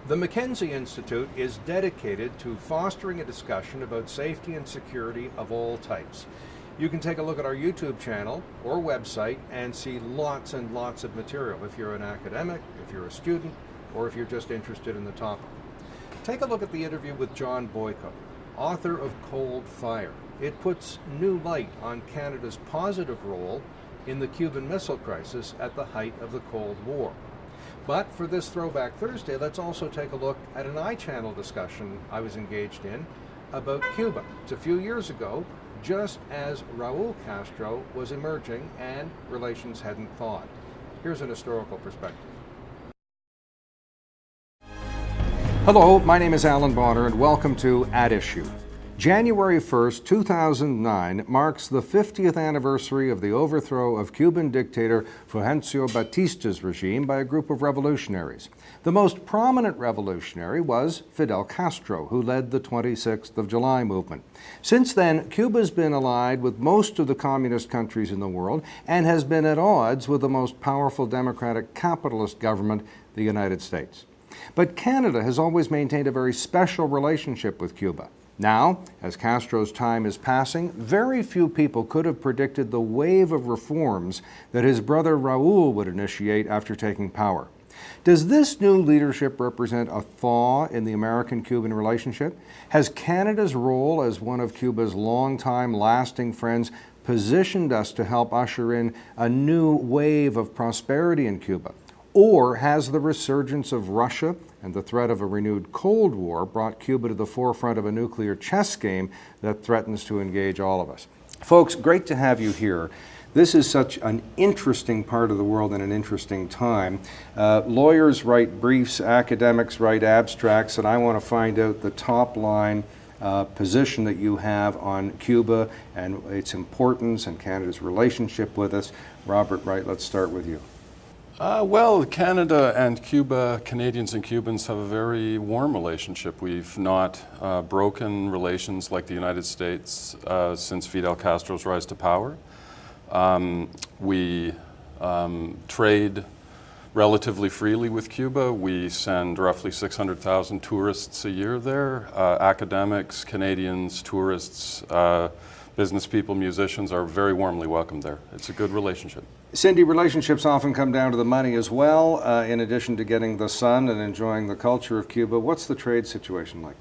The Mackenzie Institute is dedicated to fostering a discussion about safety and security of all types. You can take a look at our YouTube channel or website and see lots and lots of material if you're an academic, if you're a student, or if you're just interested in the topic. Take a look at the interview with John Boyko, author of Cold Fire. It puts new light on Canada's positive role in the Cuban Missile Crisis at the height of the Cold War. But for this Throwback Thursday, let's also take a look at an iChannel discussion I was engaged in about Cuba. It's a few years ago, just as Raul Castro was emerging and relations hadn't thawed. Here's an historical perspective. Hello, my name is Alan Bonner and welcome to At Issue. January 1st, 2009 marks the 50th anniversary of the overthrow of Cuban dictator Fulgencio Batista's regime by a group of revolutionaries. The most prominent revolutionary was Fidel Castro, who led the 26th of July movement. Since then, Cuba's been allied with most of the communist countries in the world and has been at odds with the most powerful democratic capitalist government, the United States. But Canada has always maintained a very special relationship with Cuba. Now, as Castro's time is passing, very few people could have predicted the wave of reforms that his brother Raul would initiate after taking power. Does this new leadership represent a thaw in the American-Cuban relationship? Has Canada's role as one of Cuba's longtime lasting friends positioned us to help usher in a new wave of prosperity in Cuba? Or has the resurgence of Russia and the threat of a renewed Cold War brought Cuba to the forefront of a nuclear chess game that threatens to engage all of us? Folks, great to have you here. This is such an interesting part of the world and an interesting time. Lawyers write briefs, academics write abstracts, and I want to find out the top line position that you have on Cuba and its importance and Canada's relationship with us. Robert Wright, let's start with you. Well, Canada and Cuba, Canadians and Cubans have a very warm relationship. We've not broken relations like the United States since Fidel Castro's rise to power. We trade relatively freely with Cuba. We send roughly 600,000 tourists a year there. Academics, Canadians, tourists, business people, musicians are very warmly welcomed there. It's a good relationship. Cindy, relationships often come down to the money as well, in addition to getting the sun and enjoying the culture of Cuba. What's the trade situation like?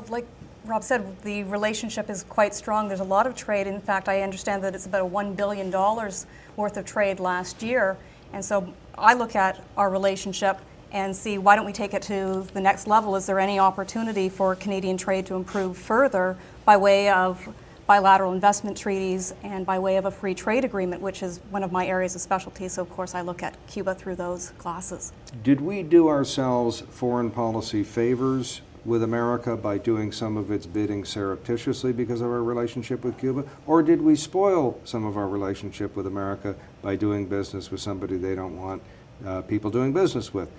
Like Rob said, the relationship is quite strong. There's a lot of trade. In fact, I understand that it's about $1 billion worth of trade last year. And so I look at our relationship and see, why don't we take it to the next level? Is there any opportunity for Canadian trade to improve further by way of bilateral investment treaties and by way of a free trade agreement, which is one of my areas of specialty. So of course I look at Cuba through those glasses. Did we do ourselves foreign policy favors with America by doing some of its bidding surreptitiously because of our relationship with Cuba? Or did we spoil some of our relationship with America by doing business with somebody they don't want people doing business with?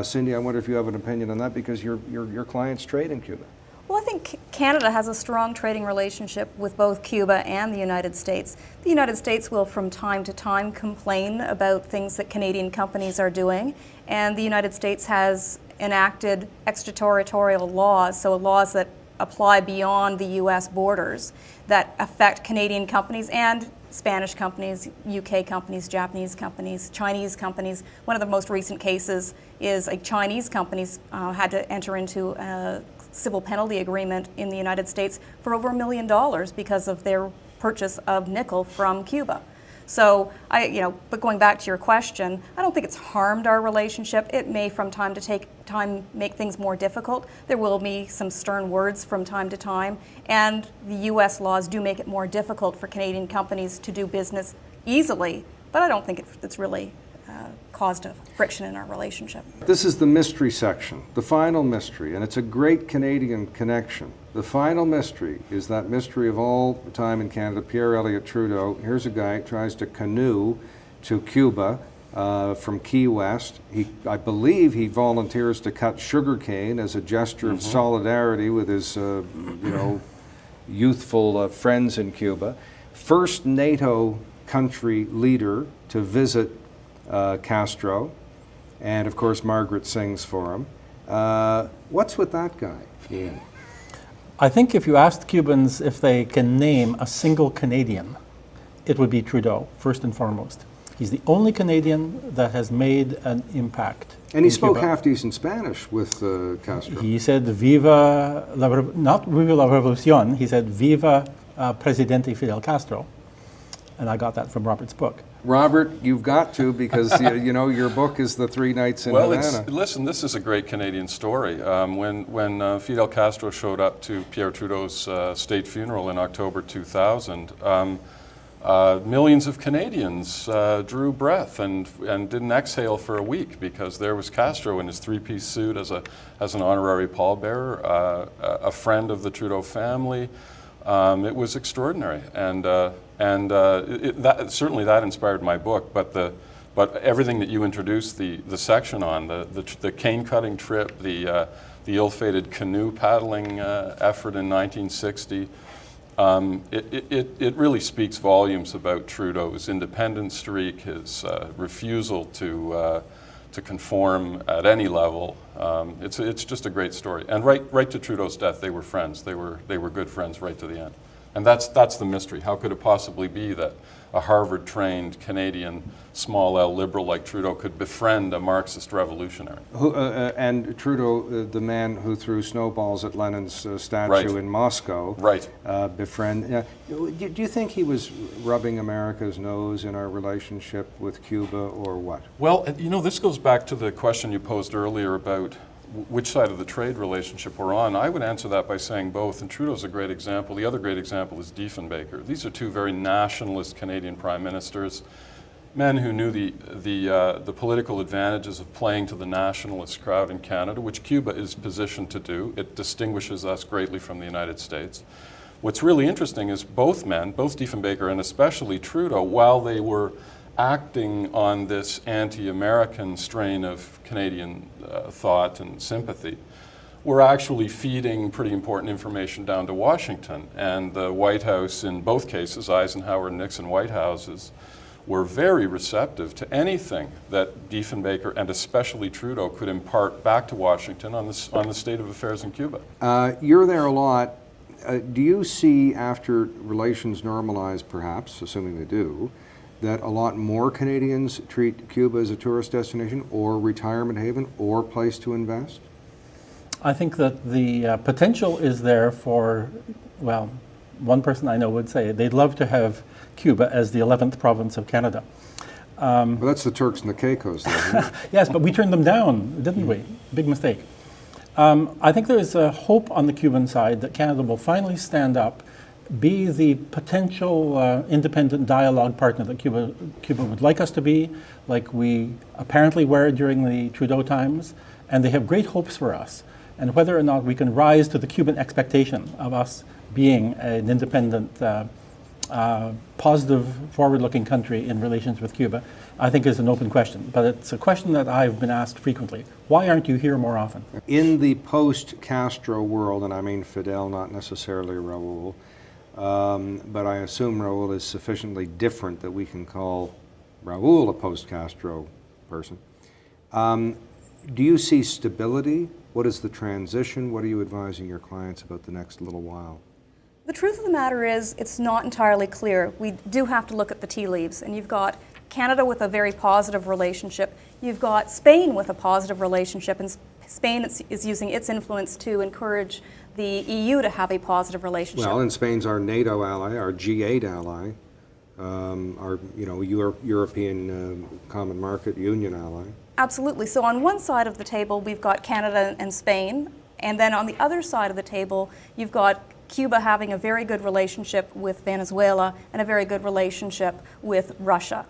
Cindy, I wonder if you have an opinion on that because your clients trade in Cuba. Well, I think Canada has a strong trading relationship with both Cuba and the United States. The United States will from time to time complain about things that Canadian companies are doing, and the United States has enacted extraterritorial laws, so laws that apply beyond the U.S. borders that affect Canadian companies and Spanish companies, UK companies, Japanese companies, Chinese companies. One of the most recent cases is a Chinese companies had to enter into a civil penalty agreement in the United States for over $1 million because of their purchase of nickel from Cuba. So, but going back to your question, I don't think it's harmed our relationship. It may from time to time make things more difficult. There will be some stern words from time to time, and the U.S. laws do make it more difficult for Canadian companies to do business easily, but I don't think it's really caused a friction in our relationship. This is the mystery section, the final mystery, and it's a great Canadian connection. The final mystery is that mystery of all the time in Canada, Pierre Elliott Trudeau. Here's a guy who tries to canoe to Cuba from Key West. I believe he volunteers to cut sugarcane as a gesture of solidarity with his youthful friends in Cuba. First NATO country leader to visit Castro, and of course Margaret sings for him. What's with that guy, Ian? I think if you asked Cubans if they can name a single Canadian, it would be Trudeau, first and foremost. He's the only Canadian that has made an impact. And he in spoke Cuba. half-decent Spanish with Castro. He said, not Viva la Revolución, he said, Viva Presidente Fidel Castro. And I got that from Robert's book. Robert, you've got to, because you know your book is The 3 Nights in Havana. Listen, this is a great Canadian story. When Fidel Castro showed up to Pierre Trudeau's state funeral in October 2000, millions of Canadians drew breath and didn't exhale for a week, because there was Castro in his 3-piece suit as an honorary pallbearer, a friend of the Trudeau family. It was extraordinary, and certainly that inspired my book. But everything that you introduced the section on, the cane cutting trip, the ill-fated canoe paddling effort in 1960. It really speaks volumes about Trudeau's independence streak, his refusal to conform at any level. It's just a great story. And right to Trudeau's death, they were friends. They were good friends right to the end. And that's the mystery. How could it possibly be that a Harvard-trained Canadian small L liberal like Trudeau could befriend a Marxist revolutionary? And Trudeau, the man who threw snowballs at Lenin's statue Right. in Moscow, Right. befriend. Do you think he was rubbing America's nose in our relationship with Cuba, or what? Well, you know, this goes back to the question you posed earlier about which side of the trade relationship we're on. I would answer that by saying both, and Trudeau's a great example. The other great example is Diefenbaker. These are two very nationalist Canadian prime ministers, men who knew the political advantages of playing to the nationalist crowd in Canada, which Cuba is positioned to do. It distinguishes us greatly from the United States. What's really interesting is both men, both Diefenbaker and especially Trudeau, while they were acting on this anti-American strain of Canadian thought and sympathy, were actually feeding pretty important information down to Washington. And the White House, in both cases, Eisenhower and Nixon White Houses, were very receptive to anything that Diefenbaker and especially Trudeau could impart back to Washington on the state of affairs in Cuba. You're there a lot. Do you see, after relations normalize, perhaps, assuming they do, that a lot more Canadians treat Cuba as a tourist destination or retirement haven or place to invest? I think that the potential is there for, well, one person I know would say they'd love to have Cuba as the 11th province of Canada. Well, that's the Turks and the Caicos, though, isn't it? Yes, but we turned them down, didn't we? Big mistake. I think there's a hope on the Cuban side that Canada will finally stand up, be the potential independent dialogue partner that Cuba would like us to be, like we apparently were during the Trudeau times, and they have great hopes for us. And whether or not we can rise to the Cuban expectation of us being an independent, positive, forward-looking country in relations with Cuba, I think is an open question. But it's a question that I've been asked frequently. Why aren't you here more often? In the post-Castro world, and I mean Fidel, not necessarily Raul, but I assume Raul is sufficiently different that we can call Raul a post-Castro person. Do you see stability? What is the transition? What are you advising your clients about the next little while? The truth of the matter is, it's not entirely clear. We do have to look at the tea leaves, and you've got Canada with a very positive relationship. You've got Spain with a positive relationship, and Spain is using its influence to encourage the EU to have a positive relationship. Well, and Spain's our NATO ally, our G8 ally, our European Common Market Union ally. Absolutely. So on one side of the table, we've got Canada and Spain, and then on the other side of the table, you've got Cuba having a very good relationship with Venezuela and a very good relationship with Russia.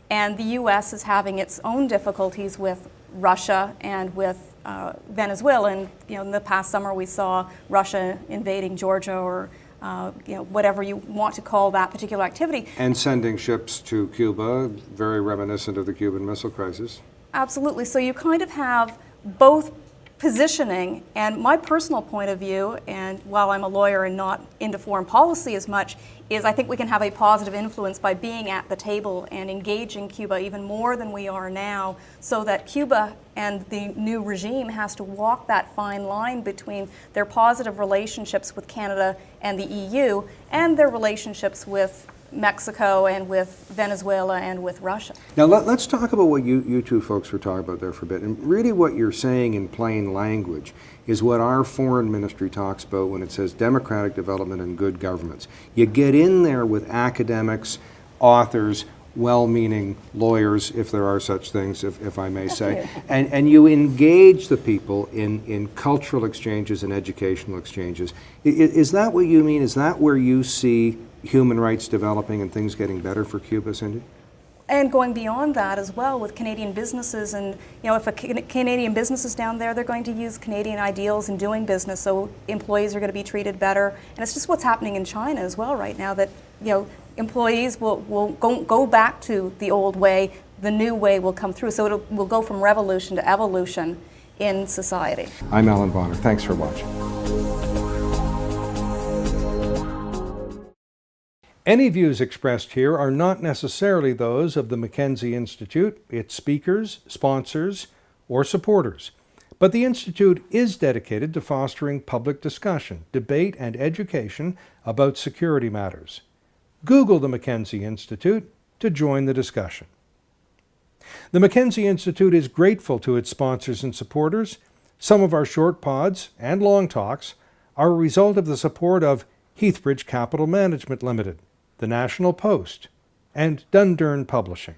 And the U.S. is having its own difficulties with Russia and with Venezuela. And in the past summer, we saw Russia invading Georgia, or whatever you want to call that particular activity. And sending ships to Cuba, very reminiscent of the Cuban Missile Crisis. Absolutely. So you kind of have both positioning, and my personal point of view, and while I'm a lawyer and not into foreign policy as much, is I think we can have a positive influence by being at the table and engaging Cuba even more than we are now, so that Cuba and the new regime has to walk that fine line between their positive relationships with Canada and the EU and their relationships with Mexico and with Venezuela and with Russia. Now let's talk about what you two folks were talking about there for a bit. And really what you're saying in plain language is what our foreign ministry talks about when it says democratic development and good governments. You get in there with academics, authors, well-meaning lawyers, if there are such things, if I may say, and you engage the people in cultural exchanges and educational exchanges. Is that what you mean? Is that where you see human rights developing and things getting better for Cuba, Cindy? And going beyond that as well with Canadian businesses, and if a Canadian business is down there, they're going to use Canadian ideals in doing business, so employees are going to be treated better. And it's just what's happening in China as well right now, that employees will go back to the old way, the new way will come through, so it will go from revolution to evolution in society. I'm Alan Bonner. Thanks for watching. Any views expressed here are not necessarily those of the Mackenzie Institute, its speakers, sponsors, or supporters. But the Institute is dedicated to fostering public discussion, debate, and education about security matters. Google the Mackenzie Institute to join the discussion. The Mackenzie Institute is grateful to its sponsors and supporters. Some of our short pods and long talks are a result of the support of Heathbridge Capital Management Limited, the National Post, and Dundurn Publishing.